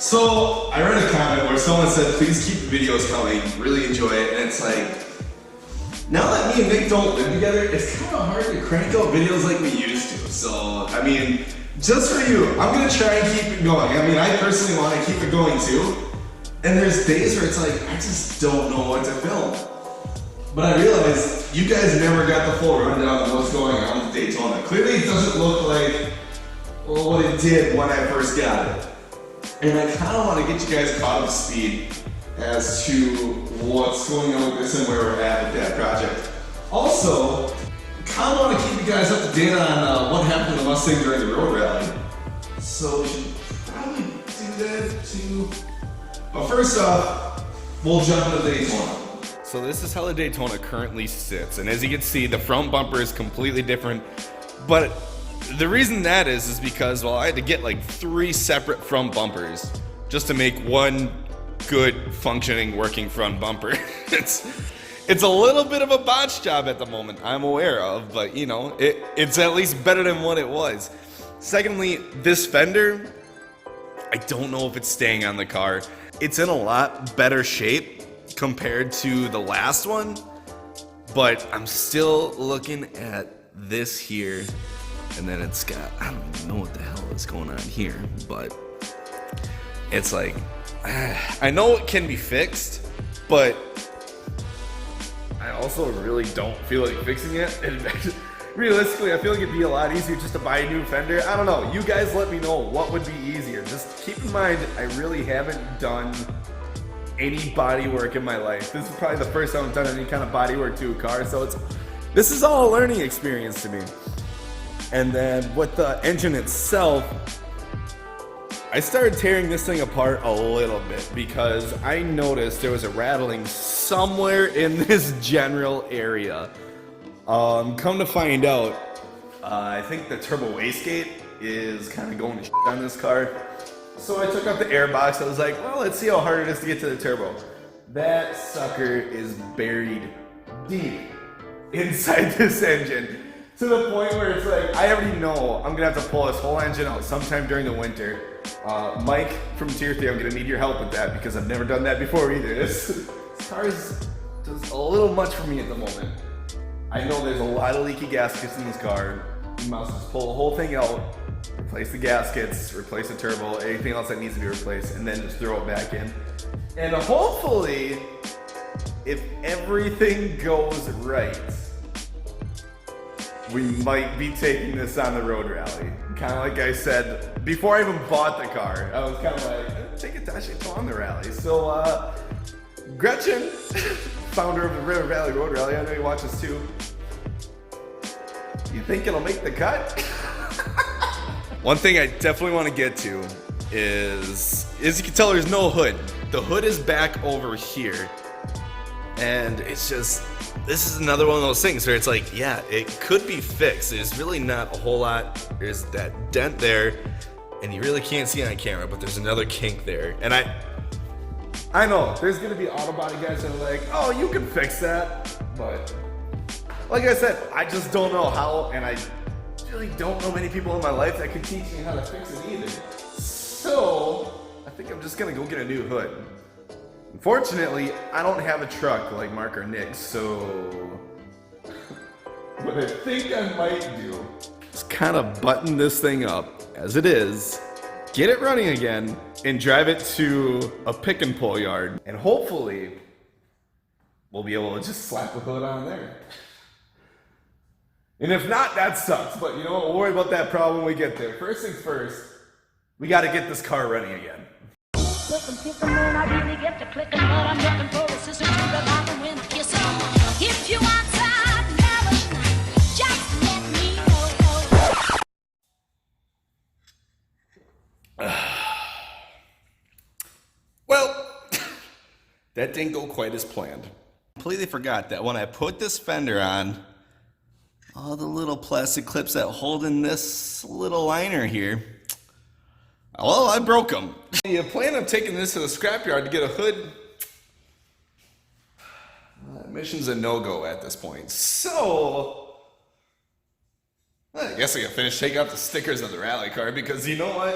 So I read a comment where someone said, please keep the videos coming, really enjoy it, and it's like, now that me and Nick don't live together, it's kind of hard to crank out videos like we used to. So, I mean, just for you, I'm gonna try and keep it going. I mean, I personally want to keep it going too. And there's days where it's like, I just don't know what to film. But I realized you guys never got the full rundown of what's going on with Daytona. Clearly it doesn't look like, well, what it did when I first got it. And I kind of want to get you guys caught up to speed as to what's going on with this and where we're at with that project. Also, kind of want to keep you guys up to date on what happened to the Mustang during the road rally. So we should probably do that too. But first off, we'll jump into Daytona. So this is how the Daytona currently sits, and as you can see, the front bumper is completely different. But the reason that is because, well, I had to get like 3 separate front bumpers just to make one good functioning working front bumper. It's a little bit of a botch job at the moment, I'm aware of, but you know, it's at least better than what it was. Secondly, this fender, I don't know if it's staying on the car. It's in a lot better shape compared to the last one, but I'm still looking at this here, and then it's got, I don't even know what the hell is going on here, but it's like, I know it can be fixed, but I also really don't feel like fixing it. And realistically, I feel like it'd be a lot easier just to buy a new fender. I don't know, you guys let me know what would be easier. Just keep in mind, I really haven't done any body work in my life. This is probably the first time I've done any kind of body work to a car, so this is all a learning experience to me. And then with the engine itself, I started tearing this thing apart a little bit because I noticed there was a rattling somewhere in this general area. Come to find out, I think the turbo wastegate is kind of going to shit on this car. So I took out the air box. I was like, well, let's see how hard it is to get to the turbo. That sucker is buried deep inside this engine, to the point where it's like, I already know I'm gonna have to pull this whole engine out sometime during the winter. Mike from Tier 3, I'm gonna need your help with that because I've never done that before either. This car is just a little much for me at the moment. I know there's a lot of leaky gaskets in this car. You must just pull the whole thing out, replace the gaskets, replace the turbo, anything else that needs to be replaced, and then just throw it back in. And hopefully, if everything goes right, we might be taking this on the road rally. Kind of like I said, before I even bought the car, I was kind of like, take it to actually go on the rally. So, Gretchen, founder of the River Valley Road Rally, I know you watch this too. You think it'll make the cut? One thing I definitely want to get to is, as you can tell, there's no hood. The hood is back over here. And it's just, this is another one of those things where it's like, yeah, it could be fixed. There's really not a whole lot. There's that dent there, and you really can't see it on camera, but there's another kink there. And I know, there's gonna be auto body guys that are like, oh, you can fix that. But like I said, I just don't know how, and I really don't know many people in my life that could teach me how to fix it either. So I think I'm just gonna go get a new hood. Unfortunately, I don't have a truck like Mark or Nick, so what I think I might do is kind of button this thing up as it is, get it running again, and drive it to a pick and pull yard, and hopefully we'll be able to just slap the hood on there. And if not, that sucks, but you know what, we'll worry about that problem when we get there. First things first, we got to get this car running again. I really get to clicking, but I'm looking for a sister to the bottom when I kiss her. If you want time, never, just let me know. Well, that didn't go quite as planned. Completely forgot that when I put this fender on, all the little plastic clips that hold in this little liner here, well, I broke them. You plan on taking this to the scrapyard to get a hood? Mission's a no-go at this point. So, I guess I gotta finish taking out the stickers of the rally car because you know what?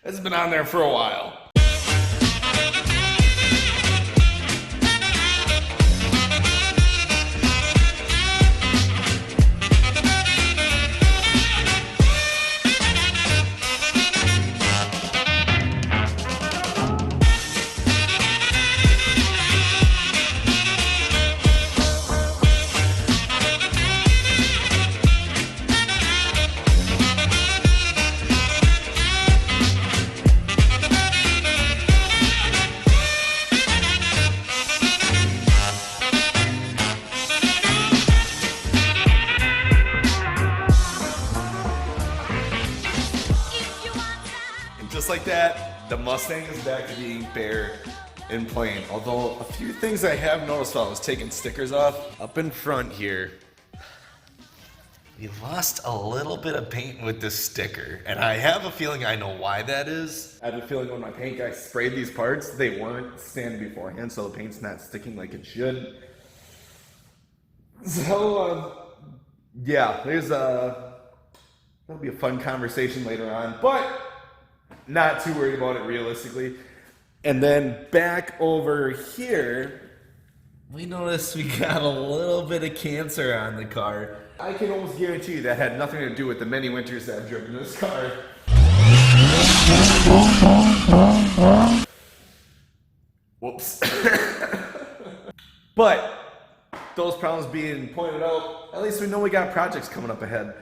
It's been on there for a while. Just like that, the Mustang is back to being bare and plain. Although a few things I have noticed while I was taking stickers off. Up in front here, we lost a little bit of paint with this sticker. And I have a feeling I know why that is. I have a feeling when my paint guy sprayed these parts, they weren't sanded beforehand, so the paint's not sticking like it should. So, yeah, that'll be a fun conversation later on. But not too worried about it realistically. And then back over here, we noticed we got a little bit of cancer on the car. I can almost guarantee that had nothing to do with the many winters that I've driven this car. Whoops. But those problems being pointed out, at least we know we got projects coming up ahead.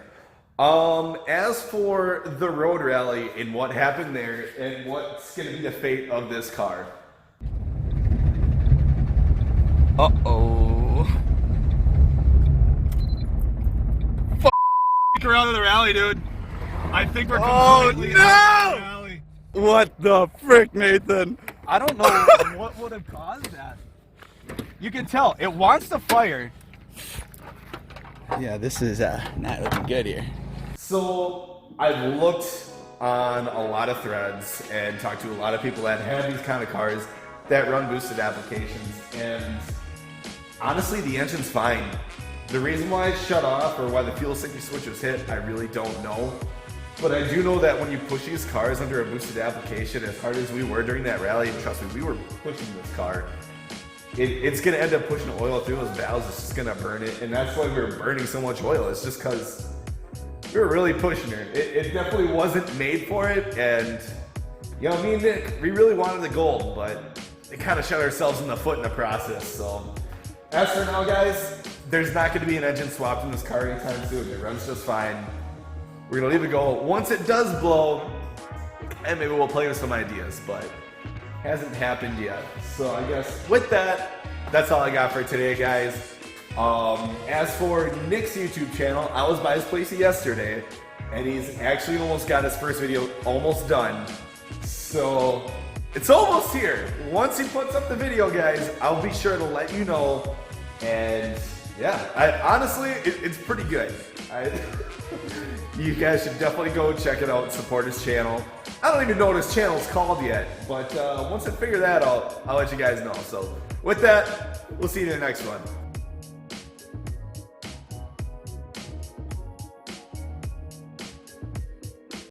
As for the road rally and what happened there and what's going to be the fate of this car. Uh-oh. Around in the rally, dude. I think we're completely out of the rally. What the frick, Nathan? I don't know what would have caused that. You can tell it wants to fire. Yeah, this is not looking good here. So I've looked on a lot of threads and talked to a lot of people that have these kind of cars that run boosted applications, and honestly the engine's fine. The reason why it shut off or why the fuel safety switch was hit, I really don't know. But I do know that when you push these cars under a boosted application, as hard as we were during that rally, and trust me, we were pushing this car, it's going to end up pushing oil through those valves. It's just going to burn it, and that's why we were burning so much oil. It's just because we were really pushing her. It definitely wasn't made for it, and you know, me and Nick, we really wanted the gold, but it kind of shot ourselves in the foot in the process. So as for now, guys, there's not going to be an engine swapped in this car anytime soon. It runs just fine. We're going to leave it go. Once it does blow, and maybe we'll play with some ideas, but hasn't happened yet. So I guess with that, that's all I got for today, guys. As for Nick's YouTube channel, I was by his place yesterday, and he's actually almost got his first video almost done. So it's almost here. Once he puts up the video, guys, I'll be sure to let you know. And yeah, honestly, it's pretty good. You guys should definitely go check it out and support his channel. I don't even know what his channel's called yet, but once I figure that out, I'll let you guys know. So with that, we'll see you in the next one.